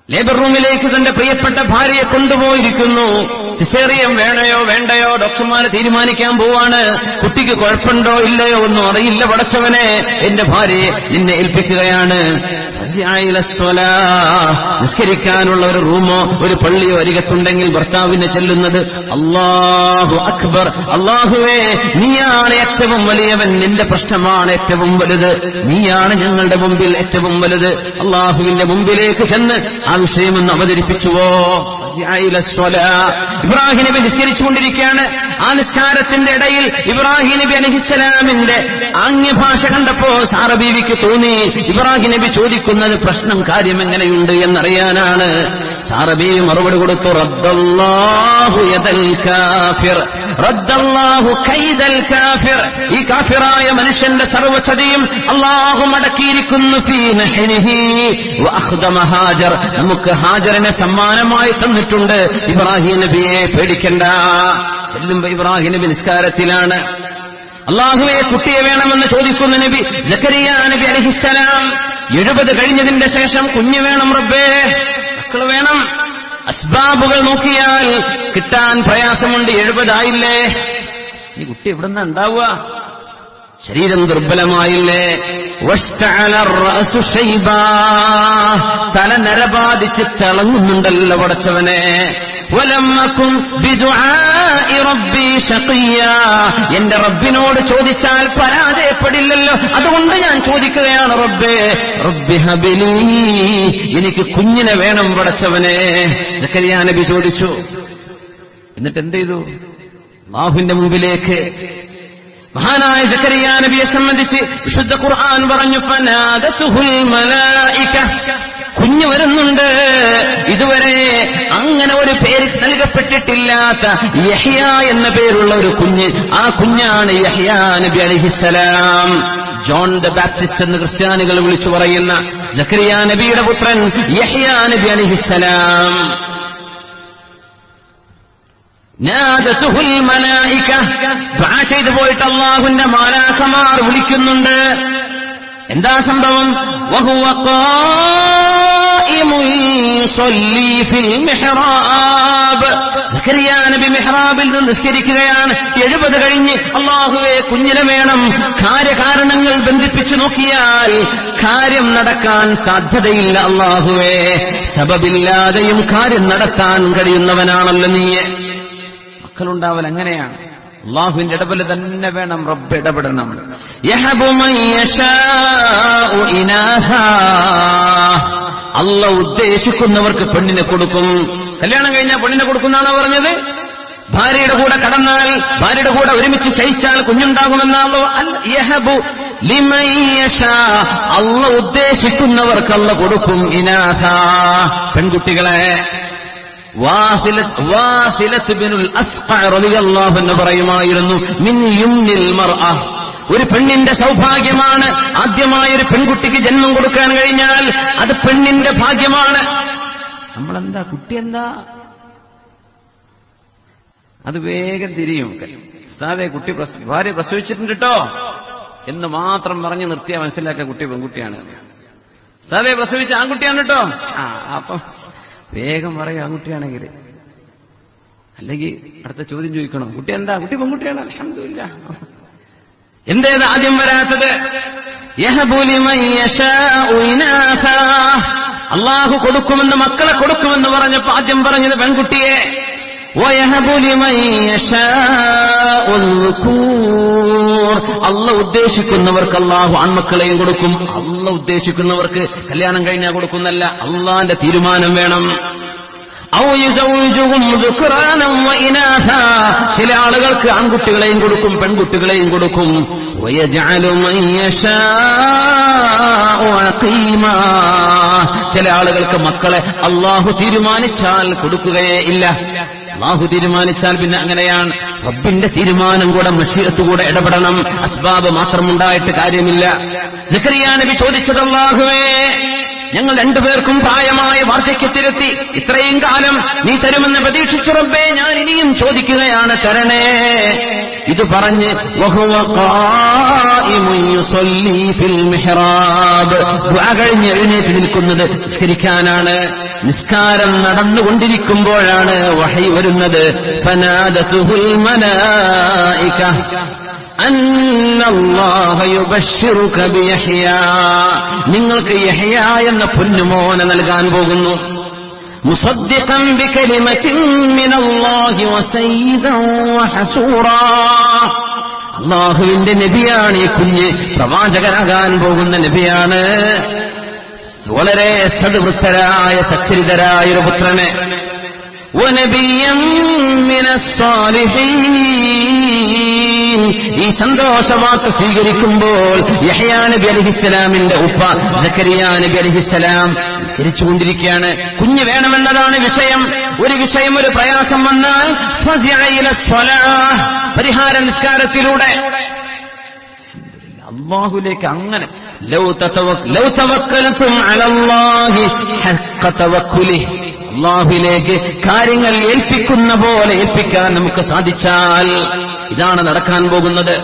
Labour റൂമിലേക്ക് തന്റെ പ്രിയപ്പെട്ട ഭാര്യയെ കൊണ്ടുപോയിരിക്കുന്നു. സിസേറിയൻ വേണയോ വേണ്ടയോ ഡോക്ടർമാരെ തീരുമാനിക്കാൻ പോവാണ്. കുട്ടിക്ക് കുഴപ്പമുണ്ടോ ഇല്ലയോ ഒന്നും അറിയില്ല. പടച്ചവനെ, എന്റെ ഭാര്യയെ നിന്നെ ഏൽപ്പിക്കുകയാണ്. നിസ്കരിക്കാനുള്ള ഒരു റൂമോ ഒരു പള്ളിയോ അരികത്തുണ്ടെങ്കിൽ ഭർത്താവിനെ ചെല്ലുന്നത് അല്ലാഹു അക്ബർ, അല്ലാഹുവേ നീയാണ് ഏറ്റവും വലിയവൻ, നിന്റെ പ്രശ്നമാണ് ഏറ്റവും വലുത്, നീയാണ് ഞങ്ങളുടെ മുമ്പിൽ ഏറ്റവും വലുത്. അല്ലാഹുവിന്റെ മുമ്പിലേക്ക് ചെന്ന് ആ വിഷയമൊന്ന് അവതരിപ്പിച്ചുവോ? ഇബ്രാഹിം നബി നിസ്കരിച്ചുകൊണ്ടിരിക്കുകയാണ്. ആ നിസ്കാരത്തിന്റെ ഇടയിൽ ഇബ്രാഹിം നബി അലൈഹിസ്സലാമിന്റെ ആംഗ്യഭാഷ കണ്ടപ്പോ സാറ ബീവിക്ക് തോന്നി ഇബ്രാഹിം നബി ചോദിക്കുന്നത് പ്രശ്നം കാര്യം എങ്ങനെയുണ്ട് എന്നറിയാനാണ്. സാറ ബീവി മറുപടി കൊടുത്തു, റദ്ദല്ലാഹു യദൽ കാഫിർ റദ്ദല്ലാഹു കൈദൽ കാഫിർ. ഈ കാഫിറായ മനുഷ്യന്റെ സർവ്വചതിയും അല്ലാഹു മടക്കിയിരിക്കുന്നു. ഫീ നഹ്രിഹി വഅഖ്ദമ ഹാജർ. നമുക്ക് ഹാജറിനെ സമ്മാനമായി തന്നിട്ടുണ്ട്. ഇബ്രാഹിം നബിയെ പേടിക്കണ്ട. ചെല്ലുമ്പോ ഇബ്രാഹിം നബി നിസ്കാരത്തിലാണ്. അല്ലാഹുവേ കുട്ടിയെ വേണമെന്ന് ചോദിക്കുന്ന നബി സക്കരിയ നബി അലൈഹിസ്സലാം. 70 കഴിഞ്ഞതിന്റെ ശേഷം കുഞ്ഞ് വേണം റബ്ബേ, മക്കള് വേണം. അസ്ബാബുകൾ നോക്കിയാൽ കിട്ടാൻ പ്രയാസമുണ്ട്. 70 ആയില്ലേ, ഈ കുട്ടി എവിടുന്നാ ഉണ്ടാവുക? ശരീരം ദുർബലമായില്ലേ? തല നരബാധിച്ച് തിളങ്ങുന്നുണ്ടല്ലോ പടച്ചവനെ. എന്റെ റബ്ബിനോട് ചോദിച്ചാൽ പരാജയപ്പെടില്ലല്ലോ, അതുകൊണ്ട് ഞാൻ ചോദിക്കുകയാണ് റബ്ബേ റബ്ബി ഹബിലി, എനിക്ക് കുഞ്ഞിനെ വേണം പടച്ചവനെ. സക്കരിയ നബി ചോദിച്ചു. എന്നിട്ട് എന്ത് ചെയ്തു? അല്ലാഹുവിന്റെ മുമ്പിലേക്ക് മഹാനായ സക്കരിയ നബിയെ സംബന്ധിച്ച് വിശുദ്ധ ഖുർആൻ പറഞ്ഞു, ഫനാദതുഹുൽ മലായിക, കുഞ്ഞ് വരുന്നുണ്ട്. ഇതുവരെ അങ്ങനെ ഒരു പേര് നൽകപ്പെട്ടിട്ടില്ലാത്ത യഹ്യ എന്ന പേരുള്ള ഒരു കുഞ്ഞ്. ആ കുഞ്ഞാണ് യഹ്യ നബി അലൈഹിസ്സലാം. ജോൺ ദ ബാപ്റ്റിസ്റ്റ് എന്ന് ക്രിസ്ത്യാനികൾ വിളിച്ചു പറയുന്ന സക്കരിയ നബിയുടെ പുത്രൻ യഹ്യ നബി അലൈഹിസ്സലാം. നാദതുഹുൽ മലായിക, ദുആ ചെയ്തു പോയിട്ട് അല്ലാഹുവിന്റെ മാലാഖമാർ വിളിക്കുന്നുണ്ട്. എന്താ സംഭവം? വഹുവ ഖായിമുൻ യുസല്ലി ഫിൽ മിഹ്റാബ്. സക്കരിയ നബി മിഹ്റാബിൽ നിന്ന് നിസ്കരിക്കുകയാണ്. 70 കഴിഞ്ഞ് അല്ലാഹുവേ കുഞ്ഞിനെ വേണം. കാര്യകാരണങ്ങൾ ബന്ധിപ്പിച്ചു നോക്കിയാൽ കാര്യം നടക്കാൻ സാധ്യതയില്ല. അല്ലാഹുവേ, സബബില്ലാതെയും കാര്യം നടത്താൻ കഴിയുന്നവനാണല്ലോ നീ. മക്കളുണ്ടാവൽ അങ്ങനെയാണ്. അല്ലാഹുവിന്റെ ഇടപെടൽ തന്നെ വേണം. റബ്ബ് ഇടപെടണം. യഹബു മൻ യശാഉ ഇനാഹാ, അല്ലാഹു ഉദ്ദേശിക്കുന്നവർക്ക് പെണ്ണിനെ കൊടുക്കും. കല്യാണം കഴിഞ്ഞാൽ പെണ്ണിനെ കൊടുക്കുന്നാണോ പറഞ്ഞത്? ഭാര്യയുടെ കൂടെ കടന്നാൽ, ഭാര്യയുടെ കൂടെ ഒരുമിച്ച് ശയിച്ചാൽ കുഞ്ഞുണ്ടാകുമെന്നാണല്ലോ. യഹബു ലിമൻ യശാ, അല്ലാഹു ഉദ്ദേശിക്കുന്നവർക്ക് അല്ലാഹു കൊടുക്കും. ഇനാഹാ, പെൺകുട്ടികളെ. വാസിലത്ത് ബിനുൽ അസ്ഖഅ റളിയല്ലാഹു അൻഹു പറയുമായിരുന്നു, മിൻ യുംനിൽ മർഅ, ഒരു പെണ്ണിന്റെ സൗഭാഗ്യമാണ് ആദ്യമായ ഒരു പെൺകുട്ടിക്ക് ജന്മം കൊടുക്കാൻ കഴിഞ്ഞാൽ അത് പെണ്ണിന്റെ ഭാഗ്യമാണ്. നമ്മളെന്താ, കുട്ടി എന്താ, അത് വേഗം തിരിയും. ഉസ്താദേ കുട്ടി ഭാര്യ പ്രസവിച്ചിട്ടുണ്ട് കേട്ടോ എന്ന് മാത്രം പറഞ്ഞ് നിർത്തിയാൽ മനസ്സിലാക്കുക കുട്ടി പെൺകുട്ടിയാണ്. ഉസ്താദേ പ്രസവിച്ച ആൺകുട്ടിയാണ് കേട്ടോ, അപ്പം വേഗം പറയും ആൺകുട്ടിയാണെങ്കിൽ. അല്ലെങ്കിൽ അടുത്ത ചോദ്യം ചോദിക്കണം, കുട്ടി എന്താ, കുട്ടി പെൺകുട്ടിയാണ്, അൽഹംദുലില്ലാ. എന്തേത് ആദ്യം വരാത്തത്? അല്ലാഹു കൊടുക്കുമെന്ന്, മക്കളെ കൊടുക്കുമെന്ന് പറഞ്ഞപ്പോ ആദ്യം പറഞ്ഞത് പെൺകുട്ടിയെ. അല്ലാഹു ഉദ്ദേശിക്കുന്നവർക്ക് അല്ലാഹു ആൺമക്കളെയും കൊടുക്കും. അല്ലാഹു ഉദ്ദേശിക്കുന്നവർക്ക് കല്യാണം കഴിഞ്ഞാൽ കൊടുക്കുന്നല്ല, അല്ലാഹുവിന്റെ തീരുമാനം വേണം. ചില ആളുകൾക്ക് ആൺകുട്ടികളെയും കൊടുക്കും, പെൺകുട്ടികളെയും കൊടുക്കും. ചില ആളുകൾക്ക് മക്കളെ അല്ലാഹു തീരുമാനിച്ചാൽ കൊടുക്കുകയേ ഇല്ല. അല്ലാഹു തീരുമാനിച്ചാൽ പിന്നെ അങ്ങനെയാണ്. റബ്ബിന്റെ തീരുമാനം കൂടെ, മശീഅത്ത് കൂടെ ഇടപെടണം. അസ്ബാബ് മാത്രം ഉണ്ടായിട്ട് കാര്യമില്ല. സക്കരിയ നബി ചോദിച്ചത്, അല്ലാഹുവേ ഞങ്ങൾ രണ്ടുപേർക്കും പ്രായമായ വാർദ്ധക്യത്തിലെത്തി. ഇത്രയും കാലം നീ തരുമെന്ന് പ്രതീക്ഷിച്ചു റബ്ബേ, ഞാൻ ഇനിയും ചോദിക്കുകയാണ്, തരണേ. ഇത് പറഞ്ഞ് വഹുവ ഖായിമുൻ യുസല്ലി ഫിൽ മിഹ്റാബ്, ദുആ കഴിഞ്ഞ് എഴുന്നേറ്റ് നിൽക്കുന്നത് നിസ്കരിക്കാനാണ്. നിസ്കാരം നടന്നുകൊണ്ടിരിക്കുമ്പോഴാണ് വഹി വരുന്നത്. ഫനാദതുഹുൽ മലായിക അന്നല്ലാഹ യുബശ്ശിറുക ബിയഹ്യാ, നിങ്ങൾക്ക് യഹ്യ എന്ന പൊന്നുമോനെ നൽകാൻ പോകുന്നു. മുസദ്ദിഖൻ ബികലിമത്തിൻ മിനല്ലാഹി വസയ്യിദൻ വഹസൂറാ, അല്ലാഹുവിന്റെ നബിയാണ് ഈ കുഞ്ഞ്, പ്രവാചകനാകാൻ പോകുന്ന നബിയാണ്. വളരെ സദ്വൃത്തരായ സച്ചരിതരായ ഒരു പുത്രനെ. വനബിയ്യൻ മിനസ് സാലിഹീൻ, ഈ സന്തോഷവാർത്ത സ്വീകരിക്കുമ്പോൾ യഹ്യാ നബി അലൈഹിസ്സലാമിന്റെ ഉപ്പ സക്കരിയാ നബി അലൈഹിസ്സലാം ധരിച്ചുകൊണ്ടിരിക്കുകയാണ്. കുഞ്ഞ് വേണമെന്നതാണ് വിഷയം. ഒരു വിഷയം, ഒരു പ്രയാസം വന്നാൽ ഫസിഅ ഇല സ്വലാഹ്, പരിഹാര നിസ്കാരത്തിലൂടെ അല്ലാഹുവിലേക്ക് അങ്ങനെ ലൗ തവക്കൽതും അലല്ലാഹി ഹഖ്ഖ തവക്കുലിഹി, അല്ലാഹുവിലേക്ക് കാര്യങ്ങൾ ഏൽപ്പിക്കുന്ന പോലെ ഏൽപ്പിക്കാൻ നമുക്ക് സാധിച്ചാൽ ഇതാണ് നടക്കാൻ പോകുന്നത്.